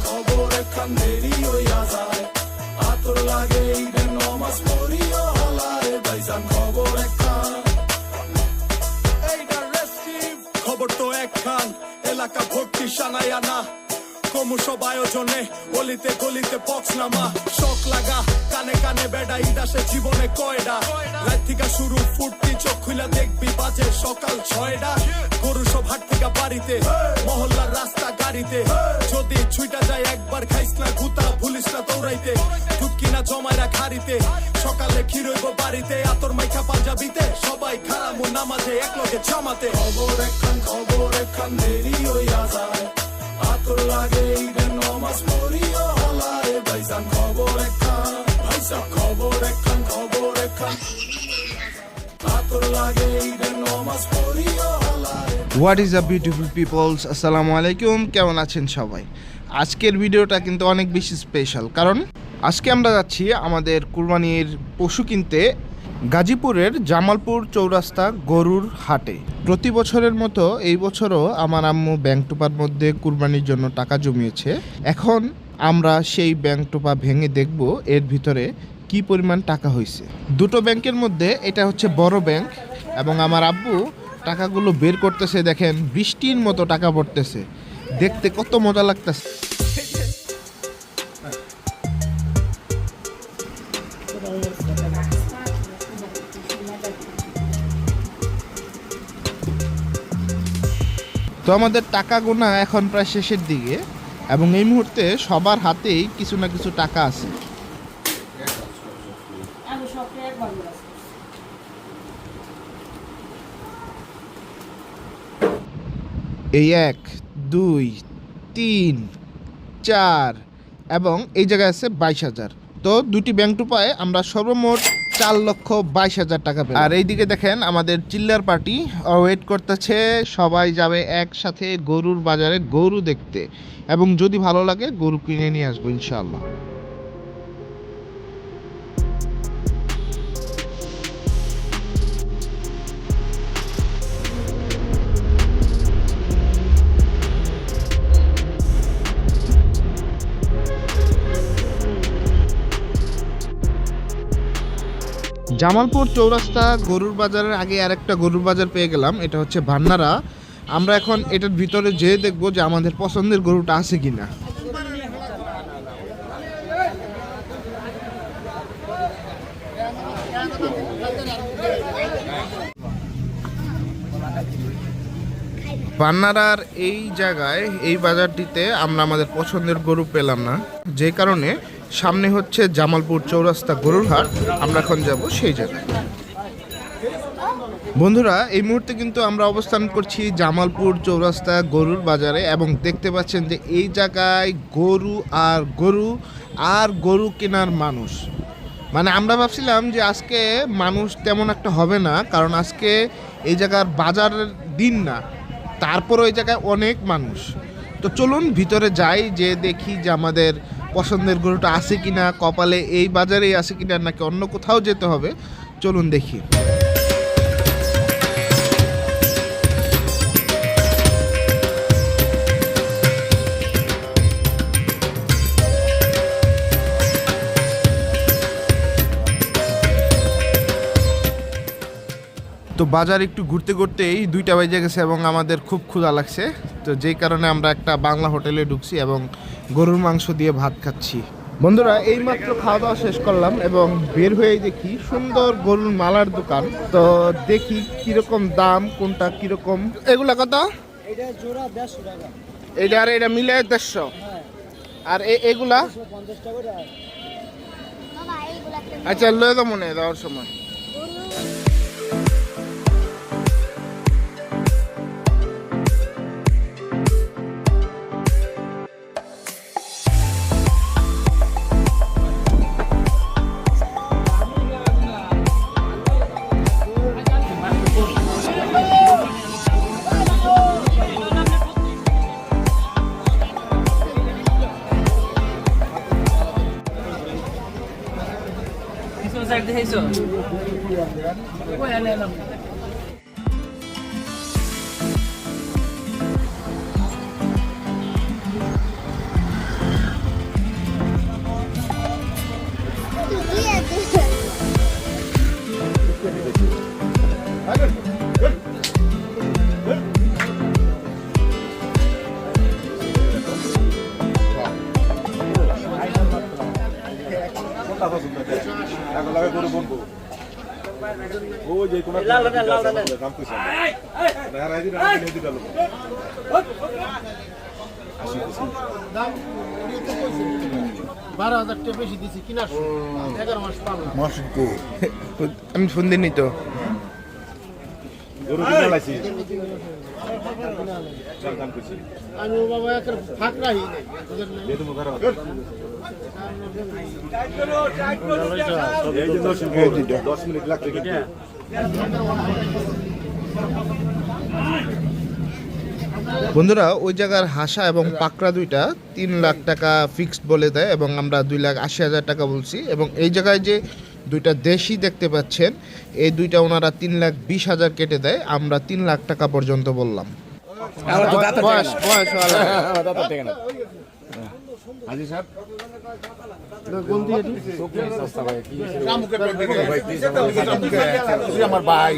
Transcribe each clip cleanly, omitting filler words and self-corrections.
খবর একখান দেরি হইয়া যায় আতর লাগে ঈদের নমাজ পড়িও হলায় ভাইজান খবর একখান এইটা রেস্টিভ খবর তো একখান এলাকা ভর্তি সানায়া না কমু সব আয়োজনে গলিতে গলিতে পক্স নামা শখ লাগা কানে কানে বেড়া ইদাসে জীবনে কয়ডা রাত থেকে শুরু ফুটতি চোখ খুলে দেখবি বাজে সকাল 6টা গরু সব হাট থেকে বাড়িতে মহল্লার রাস্তা গাড়িতে যদি ছুইটা যায় একবার খাইস না গুতা ভুলিস না দৌড়াইতে ঢুকি না জমাইরা খাড়িতে সকালে ক্ষীরইব বাড়িতে আতর মাইখা পাঞ্জাবিতে সবাই খারামু নামাজে একলগে জামাতে খবর একখান দেরি হইয়া যায় আতর লাগে ঈদের নমাজ পড়িও হলায় ভাইজান খবর একখান খবর একখান আতর লাগে ঈদের নমাজ পড়িও হলায়। What is a beautiful peoples, আসসালামু আলাইকুম। কেমন আছেন সবাই? আজকের ভিডিওটা কিন্তু অনেক বেশি স্পেশাল, কারণ আজকে আমরা যাচ্ছি আমাদের কুরবানির পশু কিনতে গাজীপুরের জামালপুর চৌরাস্তা গরুর হাটে। প্রতি বছরের মতো এই বছরও আমার আম্মু ব্যাংক টোপার মধ্যে কুরবানির জন্য টাকা জমিয়েছে। এখন আমরা সেই ব্যাংক টোপা ভেঙে দেখব এর ভিতরে কি পরিমাণ টাকা হয়েছে। দুটো ব্যাংকের মধ্যে এটা হচ্ছে বড় ব্যাংক, এবং আমার আব্বু টাকাগুলো বের করতেছে। দেখেন বৃষ্টির মতো টাকা পড়তেছে, দেখতে কত মজা লাগতেছে। তো আমাদের টাকা গোনা এখন প্রায় শেষের দিকে, এবং এই মুহূর্তে সবার হাতেই কিছু না কিছু টাকা আছে। এই 1, 2, 3, 4 এবং এই জায়গায় আছে 22,000। তো দুটি ব্যাংক টোপায় আমরা সর্বমোট 4,22,000 টাকা পেলাম। আর এইদিকে দেখেন আমাদের চিল্লার পার্টি ওয়েট করতেছে, সবাই যাবে একসাথে গরুর বাজারে গরু দেখতে, এবং যদি ভালো লাগে গরু কিনে নিয়ে আসবো ইনশাআল্লাহ। জামালপুর চৌরাস্তা গরুর বাজারের আগে আরেকটা গরুর বাজার পেয়ে গেলাম, এটা হচ্ছে ভান্নারা। আমরা এখন এটার ভিতরে যেয়ে দেখবো যে আমাদের পছন্দের গরুটা আছে কিনা। ভান্নারার এই জায়গায় এই বাজারটিতে আমরা আমাদের পছন্দের গরু পেলাম না, যে কারণে সামনে হচ্ছে জামালপুর চৌরাস্তা গরুর হাট, আমরা এখন যাব সেই জায়গায়। বন্ধুরা, এই মুহূর্তে কিন্তু আমরা অবস্থান করছি জামালপুর চৌরাস্তা গরুর বাজারে, এবং দেখতে পাচ্ছেন যে এই জায়গায় গরু আর গরু কেনার মানুষ। মানে আমরা ভাবছিলাম যে আজকে মানুষ তেমন একটা হবে না, কারণ আজকে এই জায়গার বাজারের দিন না, তারপরও এই জায়গায় অনেক মানুষ। তো চলুন ভিতরে যাই, যে দেখি যে আমাদের পছন্দের গরুটা আছে কিনা, কপালে এই বাজারেই আছে কিনা, নাকি অন্য কোথাও যেতে হবে। চলুন দেখি। তো বাজার একটু ঘুরতে ঘুরতেই 2টা বেজে গেছে, এবং আমাদের খুব ক্ষুধা লাগছে। তো যেই কারণে আমরা একটা বাংলা হোটেলে ঢুকছি এবং গরুর মাংস দিয়ে ভাত খাচ্ছি। বন্ধুরা, এইমাত্র খাওয়া দাওয়া শেষ করলাম এবং বের হয়ে দেখি সুন্দর গরুর মালার দোকান। তো দেখি কিরকম দাম, কোনটা কিরকম। এগুলা কত? এটা জোড়া 150 টাকা। এটা আর এটা মিলে 150। আর এগুলা 50 টাকা করে। আচ্ছা, লয়ে দাও মনে দেওয়ার সময়। সাইড দেখাইছো? ওই আনলাম। আমি ফোন দিনই তো বন্ধুরা ওই জায়গার হাসা এবং পাকড়া দুইটা 3 লাখ টাকা ফিক্সড বলে দেয় এবং আমরা 2,80,000 টাকা বলছি। এবং এই জায়গায় যে দুইটা দেশি দেখতে পাচ্ছেন এই দুইটা ওনারা 3,20,000 কেটে দেয়, আমরা 3 লাখ টাকা পর্যন্ত বললাম। আমার ভাই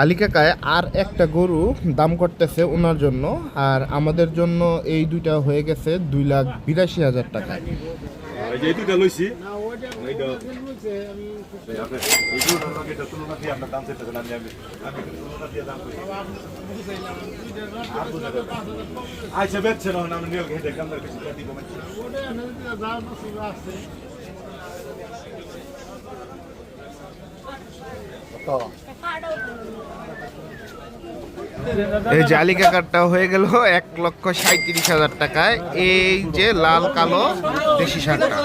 আলী কাকায় আর একটা গরু দাম করতেছে ওনার জন্য, আর আমাদের জন্য এই দুইটা হয়ে গেছে 2,82,000 টাকায়। এই যে আলী কাকারটা হয়ে গেল 1,37,000 টাকায়। এই যে লাল কালো দেশি ষাঁড়টা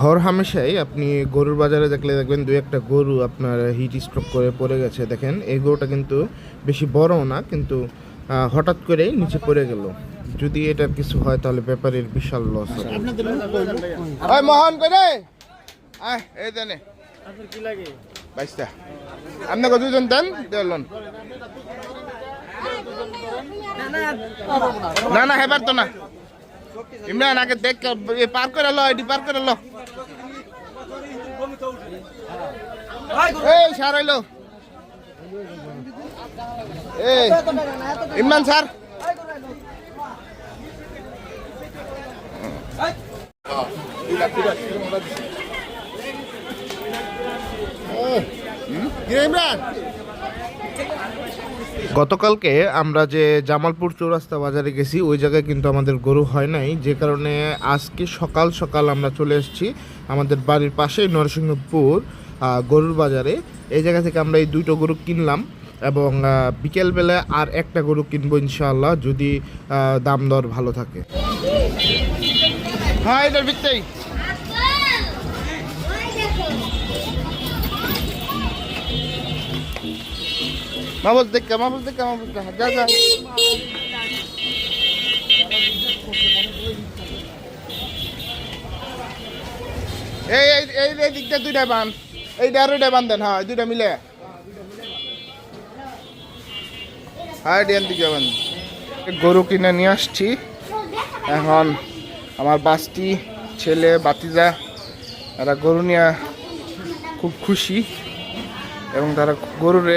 হর হামেশাই আপনি গরুর বাজারে দেখলে দেখবেন দুই একটা গরু আপনার হিট স্ট্রোক করে পড়ে গেছে। দেখেন এই গরুটা কিন্তু বেশি বড়ও না, কিন্তু হঠাৎ করেই নিচে পড়ে গেল। যদি এটার কিছু হয় তাহলে ব্যাপারের বিশাল লস হবে। মহান করে এই দেনে কি লাগে 22টা আপনাকে দুজন দেন দেন। না না হেবার তো না ইমরান আগে দেখ পার করে লো, এটি পার করে লো। এই স্যার হইলো এই ইমরান স্যার গতকালকে আমরা যে জামালপুর চৌরাস্তা বাজারে গেছি ওই জায়গায় কিন্তু আমাদের গরু হয় নাই, যে কারণে আজকে সকাল সকাল আমরা চলে এসেছি আমাদের বাড়ির পাশেই নরসিংহপুর গরুর বাজারে। এই জায়গা থেকে আমরা এই দুটো গরু কিনলাম এবং বিকেলবেলা আর একটা গরু কিনবো ইনশাআল্লাহ, যদি দাম দর ভালো থাকে। হ্যাঁ এটার ভিত্তেই মাহবুব দেখা যা যা। এই দিকটা দুইটা বান, এইটা আর ওইটা বান দেন। হ্যাঁ দুইটা মিলে হ্যাঁ ডিয়ান দিকে বান। গরু কিনে নিয়ে আসছি, এখন আমার বাস্তি ছেলে বাতিজা এরা গরু নিয়ে খুব খুশি এবং তারা গরুর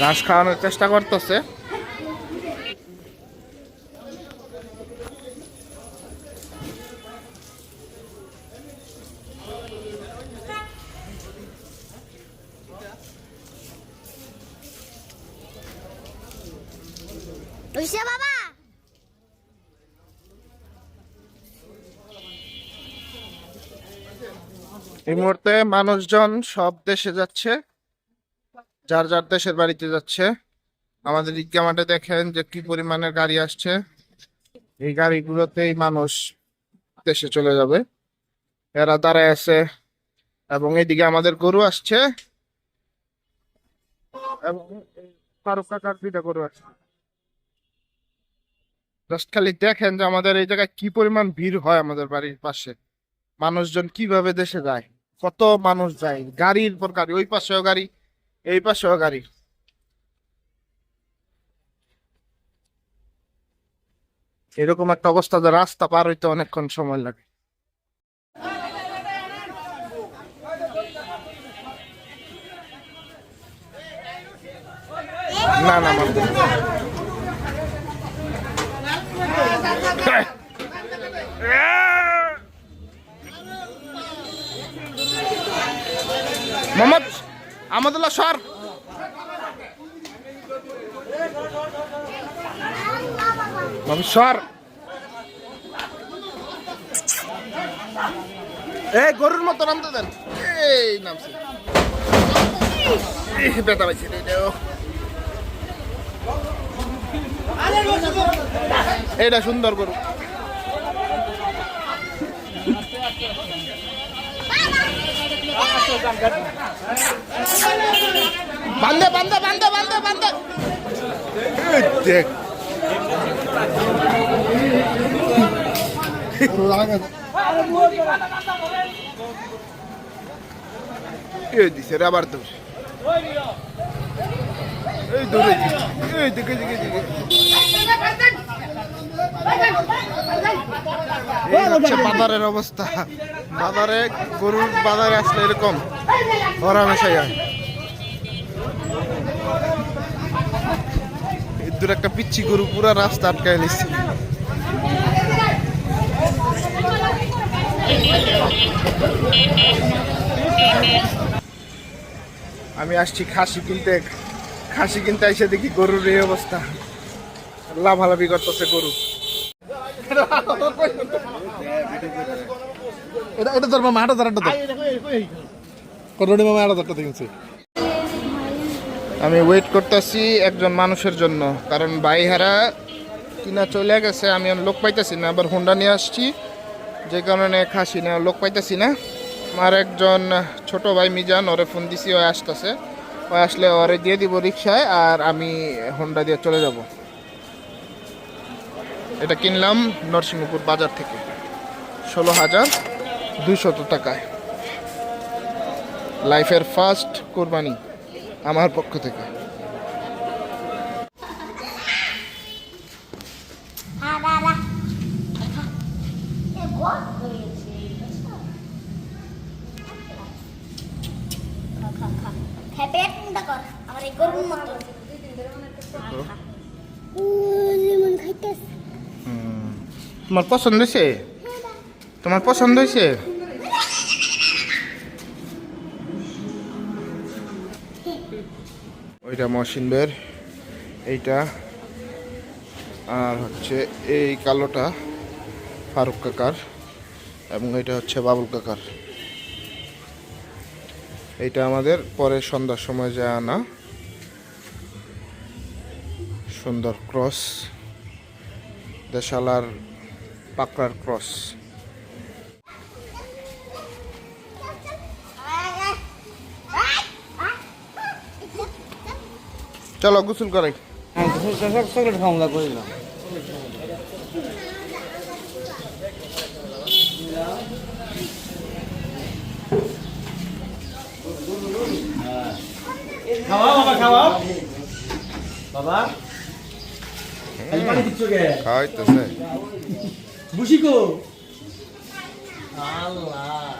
ঘাস খাওয়ানোর চেষ্টা করতেছে। বাবা এই মুহূর্তে মানুষজন সব দেশে যাচ্ছে, যার যার দেশের বাড়িতে যাচ্ছে। আমাদের ঈদগাহ মাঠে দেখেন যে কি পরিমাণের গাড়ি আসছে, এই গাড়িগুলোতেই মানুষ দেশে চলে যাবে। এরা দাঁড়ায় আছে এবং এইদিকে আমাদের গরু আসছে এবং ফারুক কাকার দুইটা গরু আসছে। জাস্ট খালি দেখেন যে আমাদের এই জায়গায় কি পরিমাণ ভিড় হয় আমাদের বাড়ির পাশে। মানুষজন কিভাবে দেশে যায়, কত মানুষ যায়, গাড়ির পর গাড়ি, ওই পাশেও গাড়ি এই পাশেও গাড়ি। এরকম একটা অবস্থা যে রাস্তা পার হইতে অনেকক্ষণ সময় লাগে। না না মারতে মোহাম্মদ আহমদুল্লাহ সর সর এই গরুর মতো নামতে দেন এই নামছে বেতা পাইছে এইটা সুন্দর গরু বান্ধে বান্ধে বান্ধে বান্ধে বান্ধে দেখ দিছে রে আবার দৌড় এই দৌড়ে এই দিকে দিকে দিকে এই হচ্ছে বাজারের অবস্থা বাজারে গরুর বাজারে আসলে এরকম ওরা মেশাই হয় দূর একটা পিচ্ছি গরু পুরা রাস্তা আটকায় নিচ্ছে আমি আসছি খাসি কিনতে এসে দেখি গরুর এই অবস্থা লাভালাভি করতেছে গরু এটা তোর মামা 8,000 টাকা করোনি মামা 8,000 টাকা কিনছে আমি ওয়েট করতেছি একজন মানুষের জন্য কারণ বাইহারা কিনা চলে গেছে আমি লোক পাইতেছি না আবার হোন্ডা নিয়ে আসছি যে কারণে খাসি না লোক পাইতেছি না আমার একজন ছোট ভাই মিজান ওরে ফোন দিছি ও আসতেছে ও আসলে ওরে দিয়ে দিব রিক্সায় আর আমি হোন্ডা দিয়ে চলে যাব এটা কিনলাম নরসিংহপুর বাজার থেকে 16,200 টাকায় লাইফের ফার্স্ট কোরবানি আমার পক্ষ থেকে তোমার পছন্দ হয়েছে তোমার পছন্দ হয়েছে ওইটা মহসিন বের এইটা আর হচ্ছে এই কালোটা ফারুক কাকার এবং এটা হচ্ছে বাবুল কাকার এইটা আমাদের পরে সন্ধ্যার সময় যায় আনা সুন্দর ক্রস দেশালার পাকড়ার ক্রস চলো গোসল করাই চকলেট খাওয়া করিলাম খাওয়াও বাবা খাওয়াও বাবা এই পানি দিচ্ছ কে খাওয়াইতেছে বুঝি কো আল্লাহ